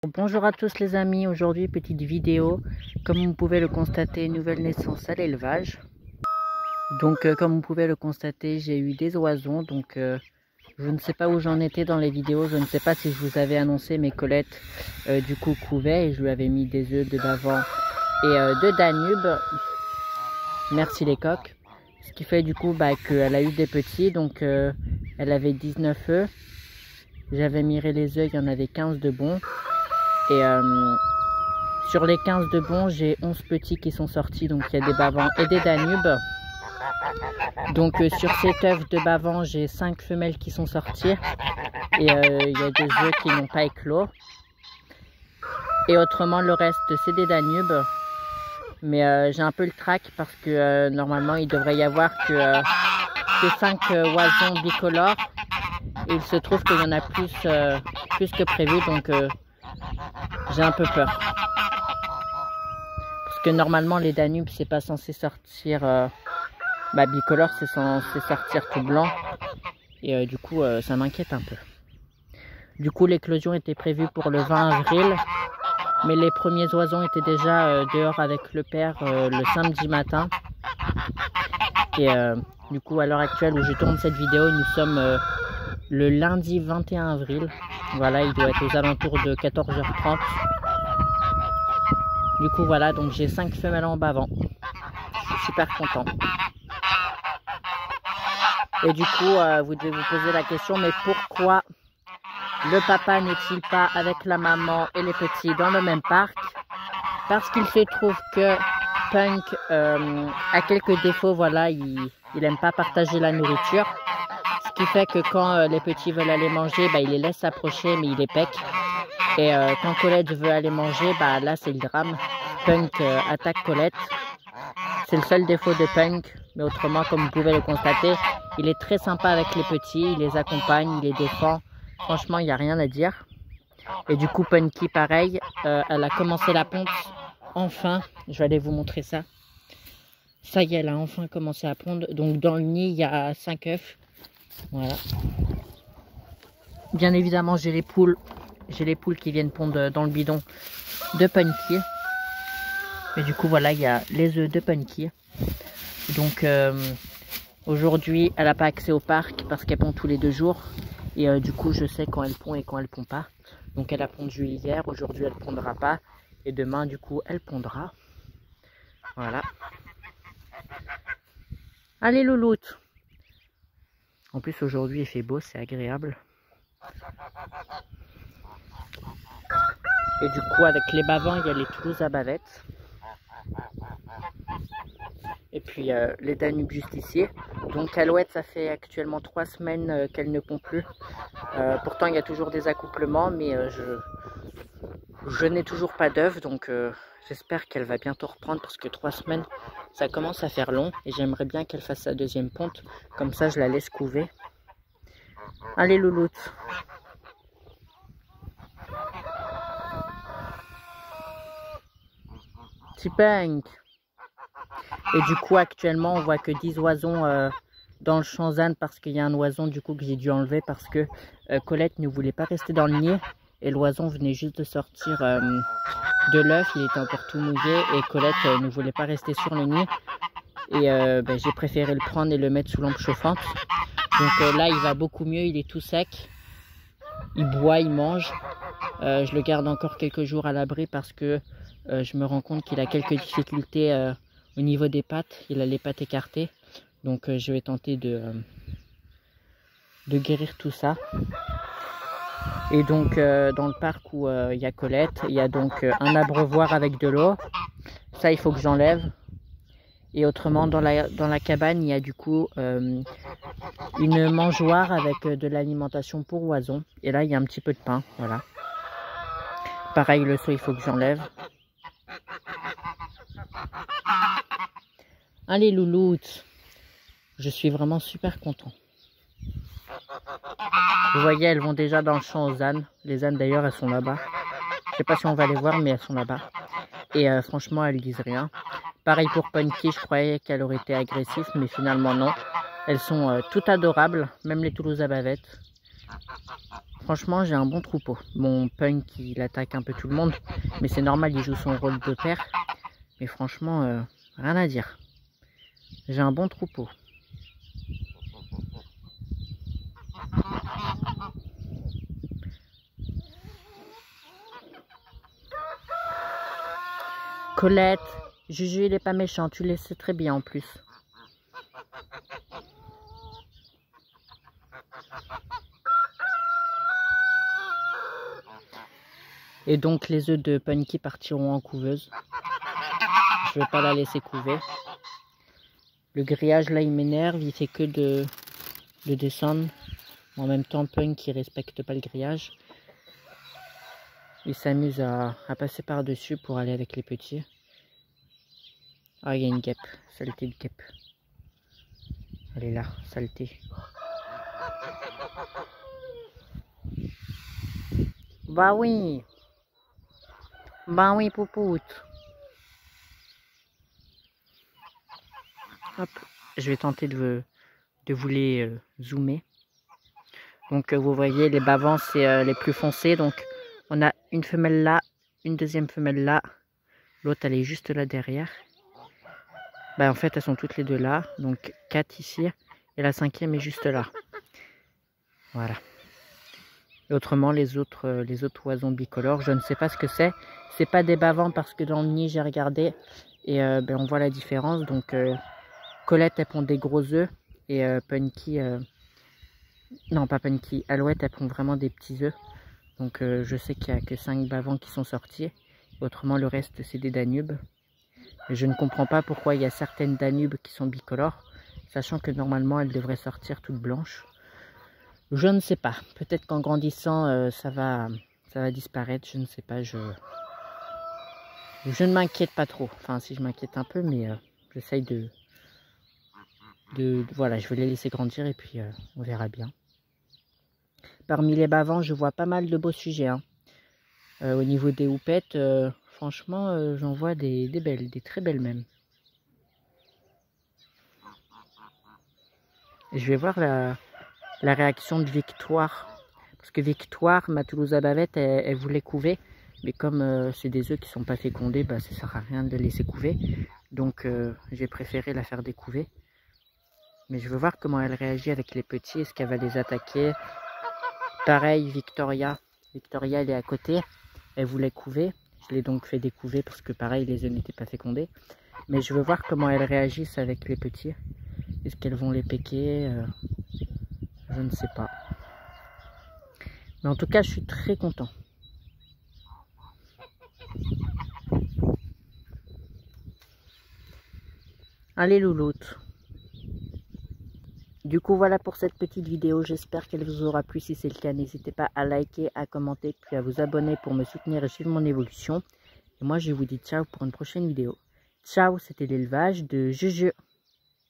Bonjour à tous les amis, aujourd'hui petite vidéo, comme vous pouvez le constater, nouvelle naissance à l'élevage. Donc comme vous pouvez le constater, j'ai eu des oisons, donc je ne sais pas où j'en étais dans les vidéos, je ne sais pas si je vous avais annoncé, mais Colette du coup couvait et je lui avais mis des œufs de bavent et de Danube. Merci les coques. Ce qui fait du coup qu'elle a eu des petits, donc elle avait 19 œufs. J'avais miré les œufs, il y en avait 15 de bons. Et sur les 15 de bons, j'ai 11 petits qui sont sortis, donc il y a des bavents et des Danubes. Donc sur cet œuf de bavent, j'ai 5 femelles qui sont sorties. Et il y a des œufs qui n'ont pas éclos. Et autrement, le reste, c'est des Danubes. Mais j'ai un peu le trac parce que normalement, il devrait y avoir que 5 oisons bicolores. Et il se trouve qu'il y en a plus que prévu, donc j'ai un peu peur. Parce que normalement, les Danubes, c'est pas censé sortir bicolore, c'est censé sortir tout blanc. Et du coup, ça m'inquiète un peu. Du coup, l'éclosion était prévue pour le 20 avril. Mais les premiers oisons étaient déjà dehors avec le père le samedi matin. Et du coup, à l'heure actuelle où je tourne cette vidéo, nous sommes le lundi 21 avril. Voilà, il doit être aux alentours de 14h30. Du coup, voilà, donc j'ai 5 femelles en bavent. Je suis super content. Et du coup, vous devez vous poser la question, mais pourquoi le papa n'est-il pas avec la maman et les petits dans le même parc? Parce qu'il se trouve que Punk a quelques défauts, voilà, il n'aime pas partager la nourriture. Ce qui fait que quand les petits veulent aller manger, il les laisse s'approcher, mais il les pèque. Et quand Colette veut aller manger, là c'est le drame. Punk attaque Colette. C'est le seul défaut de Punk, mais autrement, comme vous pouvez le constater, il est très sympa avec les petits, il les accompagne, il les défend. Franchement, il n'y a rien à dire. Et du coup, Punky, pareil, elle a commencé la ponte. Enfin, je vais aller vous montrer ça. Ça y est, elle a enfin commencé à pondre. Donc, dans le nid, il y a 5 œufs. Voilà. Bien évidemment, j'ai les poules. J'ai les poules qui viennent pondre dans le bidon de Punky. Et du coup, voilà, il y a les œufs de Punky. Donc, aujourd'hui, elle n'a pas accès au parc parce qu'elle pond tous les 2 jours. Et du coup, je sais quand elle pond et quand elle pond pas. Donc, elle a pondu hier. Aujourd'hui, elle pondra pas. Et demain, du coup, elle pondra. Voilà. Allez, louloute. En plus, aujourd'hui, il fait beau. C'est agréable. Et du coup, avec les bavents, il y a les Toulouse à bavettes. Et puis les Danubes juste ici. Donc Alouette, ça fait actuellement 3 semaines qu'elle ne pond plus. Pourtant il y a toujours des accouplements, mais je n'ai toujours pas d'œufs. Donc j'espère qu'elle va bientôt reprendre parce que 3 semaines ça commence à faire long. Et j'aimerais bien qu'elle fasse sa deuxième ponte. Comme ça je la laisse couver. Allez louloute. Petit Punk. Et du coup, actuellement, on voit que 10 oisons dans le champ ZAN parce qu'il y a un oison du coup que j'ai dû enlever parce que Colette ne voulait pas rester dans le nid et l'oison venait juste de sortir de l'œuf, il était encore tout mouillé et Colette ne voulait pas rester sur le nid et j'ai préféré le prendre et le mettre sous lampe chauffante. Donc là, il va beaucoup mieux, il est tout sec, il boit, il mange. Je le garde encore quelques jours à l'abri parce que je me rends compte qu'il a quelques difficultés au niveau des pattes, il a les pattes écartées. Donc je vais tenter de guérir tout ça. Et donc dans le parc où il y a Colette, il y a donc un abreuvoir avec de l'eau. Ça il faut que j'enlève. Et autrement dans la cabane il y a du coup une mangeoire avec de l'alimentation pour oiseaux. Et là il y a un petit peu de pain, voilà. Pareil le seau il faut que j'enlève. Allez louloute, je suis vraiment super content. Vous voyez, elles vont déjà dans le champ aux ânes. Les ânes d'ailleurs, elles sont là-bas. Je sais pas si on va les voir, mais elles sont là-bas. Et franchement, elles disent rien. Pareil pour Punky, je croyais qu'elle aurait été agressive, mais finalement non. Elles sont toutes adorables, même les Toulouse à bavettes. Franchement, j'ai un bon troupeau. Mon Punk, il attaque un peu tout le monde, mais c'est normal, il joue son rôle de père. Mais franchement, rien à dire. J'ai un bon troupeau. Colette, Juju, il est pas méchant, tu le sais très bien en plus. Et donc les œufs de Punky partiront en couveuse. Je ne vais pas la laisser couver. Le grillage là il m'énerve, il fait que de descendre. En même temps Punky il respecte pas le grillage. Il s'amuse à passer par dessus pour aller avec les petits. Ah, il y a une guêpe, saleté de guêpe. Elle est là, saleté. Bah oui. Bah oui, poupoute. Hop, je vais tenter de vous les zoomer. Donc vous voyez, les bavants c'est les plus foncés. Donc on a une femelle là, une deuxième femelle là. L'autre elle est juste là derrière. Bah en fait elles sont toutes les deux là. Donc 4 ici. Et la cinquième est juste là. Voilà. Et autrement les autres oisons bicolores, je ne sais pas ce que c'est. C'est pas des bavants parce que dans le nid j'ai regardé. Et ben, on voit la différence. Donc Colette elle pond des gros œufs. Et Punky... non pas Punky, Alouette elle pond vraiment des petits œufs. Donc je sais qu'il n'y a que 5 bavants qui sont sortis. Autrement le reste c'est des Danubes. Et je ne comprends pas pourquoi il y a certaines Danubes qui sont bicolores. Sachant que normalement elles devraient sortir toutes blanches. Je ne sais pas. Peut-être qu'en grandissant ça va disparaître. Je ne sais pas. Je ne m'inquiète pas trop. Enfin si je m'inquiète un peu mais j'essaye voilà, je vais les laisser grandir et puis on verra bien. Parmi les bavants, je vois pas mal de beaux sujets. Hein. Au niveau des houpettes, franchement, j'en vois des belles, des très belles même. Et je vais voir la réaction de Victoire. Parce que Victoire, ma Toulousa bavette, elle voulait couver. Mais comme c'est des œufs qui sont pas fécondés, bah, ça sert à rien de les laisser couver. Donc j'ai préféré la faire découver. Mais je veux voir comment elle réagit avec les petits. Est-ce qu'elle va les attaquer? Pareil, Victoria. Victoria, elle est à côté. Elle voulait couver. Je l'ai donc fait découver parce que pareil, les œufs n'étaient pas fécondés. Mais je veux voir comment elles réagissent avec les petits. Est-ce qu'elles vont les piquer? Je ne sais pas. Mais en tout cas, je suis très content. Allez, louloute. Du coup, voilà pour cette petite vidéo. J'espère qu'elle vous aura plu. Si c'est le cas, n'hésitez pas à liker, à commenter, puis à vous abonner pour me soutenir et suivre mon évolution. Et moi, je vous dis ciao pour une prochaine vidéo. Ciao, c'était l'élevage de Juju.